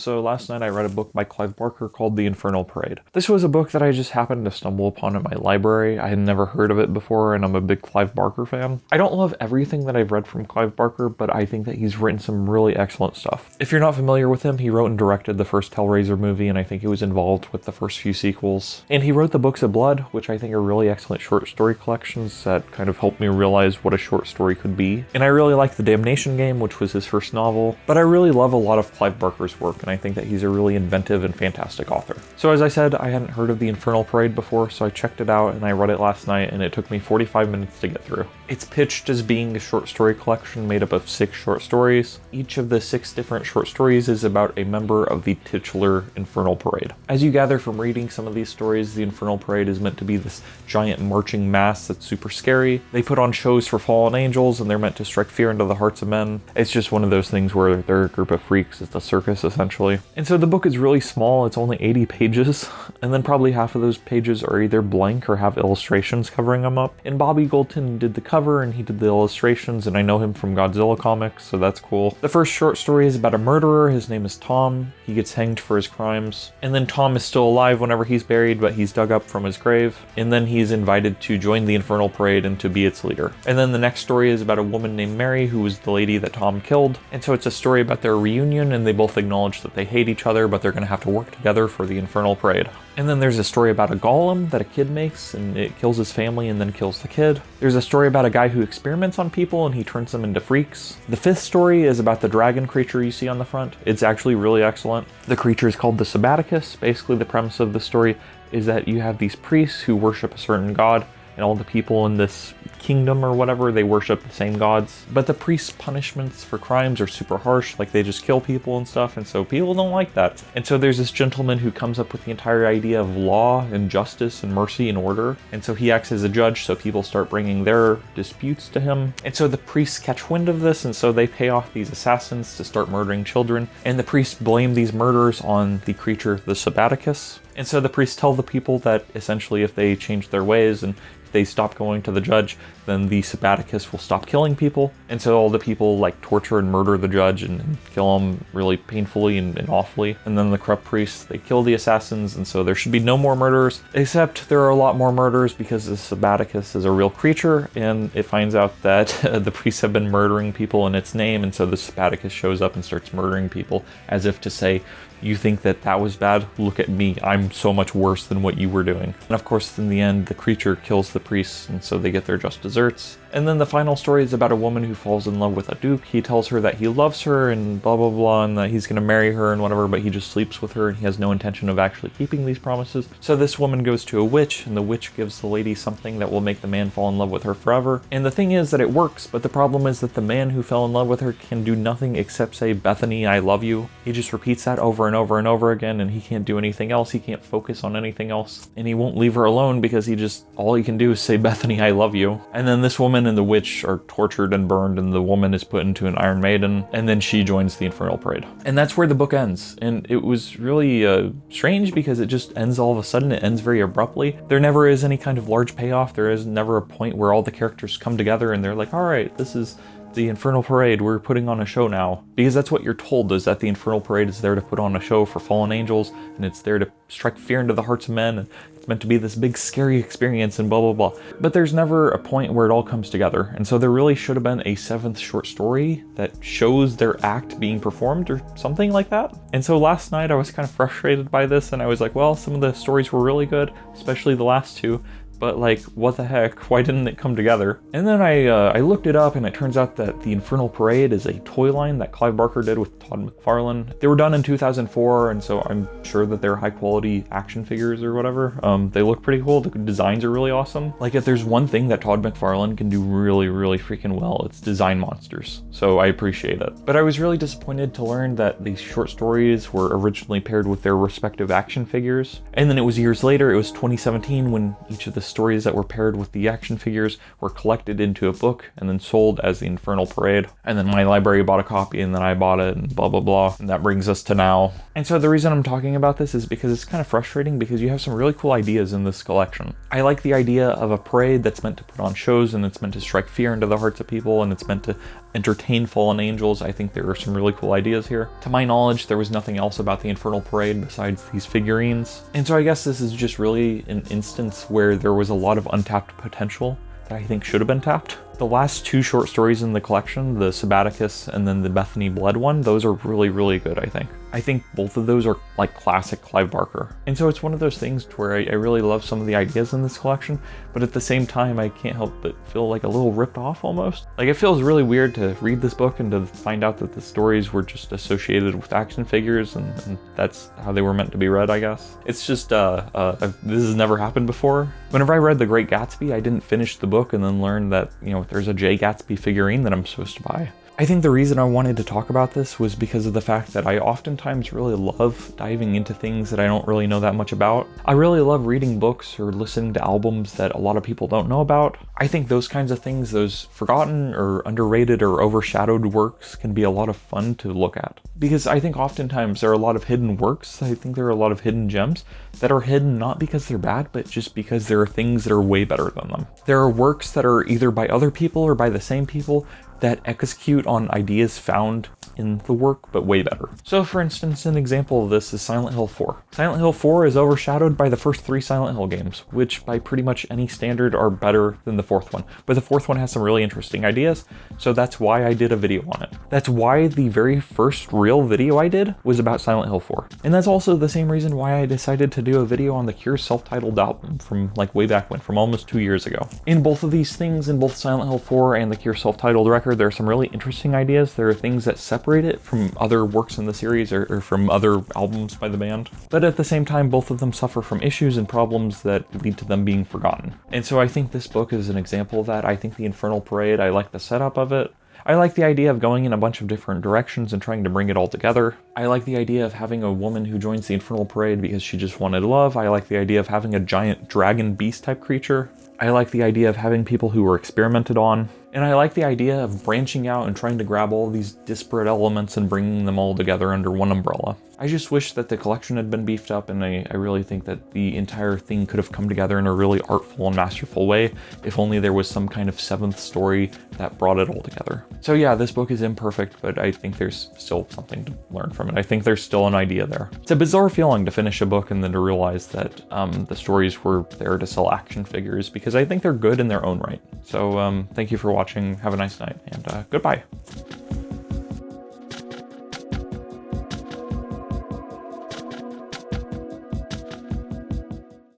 So last night I read a book by Clive Barker called The Infernal Parade. This was a book that I just happened to stumble upon in my library. I had never heard of it before, and I'm a big Clive Barker fan. I don't love everything that I've read from Clive Barker, but I think that he's written some really excellent stuff. If you're not familiar with him, he wrote and directed the first Hellraiser movie, and I think he was involved with the first few sequels. And he wrote the Books of Blood, which I think are really excellent short story collections that kind of helped me realize what a short story could be. And I really like The Damnation Game, which was his first novel, but I really love a lot of Clive Barker's work, and I think that he's a really inventive and fantastic author. So as I said, I hadn't heard of The Infernal Parade before, so I checked it out and I read it last night, and it took me 45 minutes to get through. It's pitched as being a short story collection made up of 6 short stories. Each of the 6 different short stories is about a member of the titular Infernal Parade. As you gather from reading some of these stories, the Infernal Parade is meant to be this giant marching mass that's super scary. They put on shows for fallen angels, and they're meant to strike fear into the hearts of men. It's just one of those things where they're a group of freaks. It's a circus, essentially. And so the book is really small. It's only 80 pages, and then probably half of those pages are either blank or have illustrations covering them up. And Bobby Goldton did the cover, and he did the illustrations, and I know him from Godzilla comics, so that's cool. The first short story is about a murderer. His name is Tom. He gets hanged for his crimes. And then Tom is still alive whenever he's buried, but he's dug up from his grave. And then he's invited to join the Infernal Parade and to be its leader. And then the next story is about a woman named Mary, who was the lady that Tom killed. And so it's a story about their reunion, and they both acknowledge that they hate each other, but they're going to have to work together for the Infernal Parade. And then there's a story about a golem that a kid makes, and it kills his family and then kills the kid. There's a story about a guy who experiments on people and he turns them into freaks. The 5th story is about the dragon creature you see on the front. It's actually really excellent. The creature is called the Sabbaticus. Basically, the premise of the story is that you have these priests who worship a certain god, and all the people in this kingdom or whatever, they worship the same gods. But the priests' punishments for crimes are super harsh, like they just kill people and stuff, and so people don't like that. And so there's this gentleman who comes up with the entire idea of law and justice and mercy and order, and so he acts as a judge, so people start bringing their disputes to him. And so the priests catch wind of this, and so they pay off these assassins to start murdering children, and the priests blame these murders on the creature, the Sabbaticus. And so the priests tell the people that essentially if they change their ways and if they stop going to the judge, then the Sabbaticus will stop killing people. And so all the people like torture and murder the judge and kill him really painfully and awfully. And then the corrupt priests, they kill the assassins, and so there should be no more murders, except there are a lot more murders because the Sabbaticus is a real creature, and it finds out that the priests have been murdering people in its name, and so the Sabbaticus shows up and starts murdering people as if to say, you think that that was bad? Look at me. I'm so much worse than what you were doing. And of course, in the end, the creature kills the priests, and so they get their just desserts. And then the final story is about a woman who falls in love with a duke. He tells her that he loves her and blah, blah, blah, and that he's going to marry her and whatever, but he just sleeps with her and he has no intention of actually keeping these promises. So this woman goes to a witch, and the witch gives the lady something that will make the man fall in love with her forever. And the thing is that it works, but the problem is that the man who fell in love with her can do nothing except say, Bethany, I love you. He just repeats that over and over and over again, and he can't do anything else. He can't focus on anything else, and he won't leave her alone because all he can do is say, Bethany, I love you. And then this woman and the witch are tortured and burned, and the woman is put into an Iron Maiden, and then she joins the Infernal Parade. And that's where the book ends. And it was really strange because it just ends all of a sudden. It ends very abruptly. There never is any kind of large payoff. There is never a point where all the characters come together and they're like, all right, this is the Infernal Parade, we're putting on a show now. Because that's what you're told, is that the Infernal Parade is there to put on a show for fallen angels, and it's there to strike fear into the hearts of men, and it's meant to be this big scary experience and blah blah blah. But there's never a point where it all comes together, and so there really should have been a 7th short story that shows their act being performed or something like that. And so last night I was kind of frustrated by this, and I was like, well, some of the stories were really good, especially the last 2. But like, what the heck? Why didn't it come together? And then I looked it up, and it turns out that the Infernal Parade is a toy line that Clive Barker did with Todd McFarlane. They were done in 2004, and so I'm sure that they're high quality action figures or whatever. They look pretty cool. The designs are really awesome. Like, if there's one thing that Todd McFarlane can do really, really freaking well, it's design monsters. So I appreciate it. But I was really disappointed to learn that these short stories were originally paired with their respective action figures. And then it was years later, it was 2017, when each of the stories that were paired with the action figures were collected into a book and then sold as the Infernal Parade. And then my library bought a copy, and then I bought it, and blah blah blah. And that brings us to now. And so the reason I'm talking about this is because it's kind of frustrating, because you have some really cool ideas in this collection. I like the idea of a parade that's meant to put on shows, and it's meant to strike fear into the hearts of people, and it's meant to entertain fallen angels. I think there are some really cool ideas here. To my knowledge, there was nothing else about the Infernal Parade besides these figurines. And so I guess this is just really an instance where there was a lot of untapped potential that I think should have been tapped. The last 2 short stories in the collection, the Sabbaticus and then the Bethany Blood one, those are really, really good, I think. I think both of those are like classic Clive Barker. And so it's one of those things to where I really love some of the ideas in this collection, but at the same time, I can't help but feel like a little ripped off almost. Like, it feels really weird to read this book and to find out that the stories were just associated with action figures, and that's how they were meant to be read, I guess. It's just, this has never happened before. Whenever I read The Great Gatsby, I didn't finish the book and then learn that, you know, there's a Jay Gatsby figurine that I'm supposed to buy. I think the reason I wanted to talk about this was because of the fact that I oftentimes really love diving into things that I don't really know that much about. I really love reading books or listening to albums that a lot of people don't know about. I think those kinds of things, those forgotten or underrated or overshadowed works, can be a lot of fun to look at. Because I think oftentimes there are a lot of hidden works, I think there are a lot of hidden gems that are hidden not because they're bad, but just because there are things that are way better than them. There are works that are either by other people or by the same people that execute on ideas found in the work, but way better. So for instance, an example of this is Silent Hill 4. Silent Hill 4 is overshadowed by the first 3 Silent Hill games, which by pretty much any standard are better than the 4th one. But the 4th one has some really interesting ideas, so that's why I did a video on it. That's why the very first real video I did was about Silent Hill 4. And that's also the same reason why I decided to do a video on the Cure's self-titled album from like way back when, from almost 2 years ago. In both of these things, in both Silent Hill 4 and the Cure's self-titled record, there are some really interesting ideas. There are things that separate it from other works in the series or from other albums by the band. But at the same time, both of them suffer from issues and problems that lead to them being forgotten. And so I think this book is an example of that. I think the Infernal Parade, I like the setup of it. I like the idea of going in a bunch of different directions and trying to bring it all together. I like the idea of having a woman who joins the Infernal Parade because she just wanted love. I like the idea of having a giant dragon beast type creature. I like the idea of having people who were experimented on. And I like the idea of branching out and trying to grab all these disparate elements and bringing them all together under one umbrella. I just wish that the collection had been beefed up, and I really think that the entire thing could have come together in a really artful and masterful way if only there was some kind of 7th story that brought it all together. So yeah, this book is imperfect, but I think there's still something to learn from it. I think there's still an idea there. It's a bizarre feeling to finish a book and then to realize that the stories were there to sell action figures, because I think they're good in their own right. So thank you for watching. Have a nice night, and goodbye.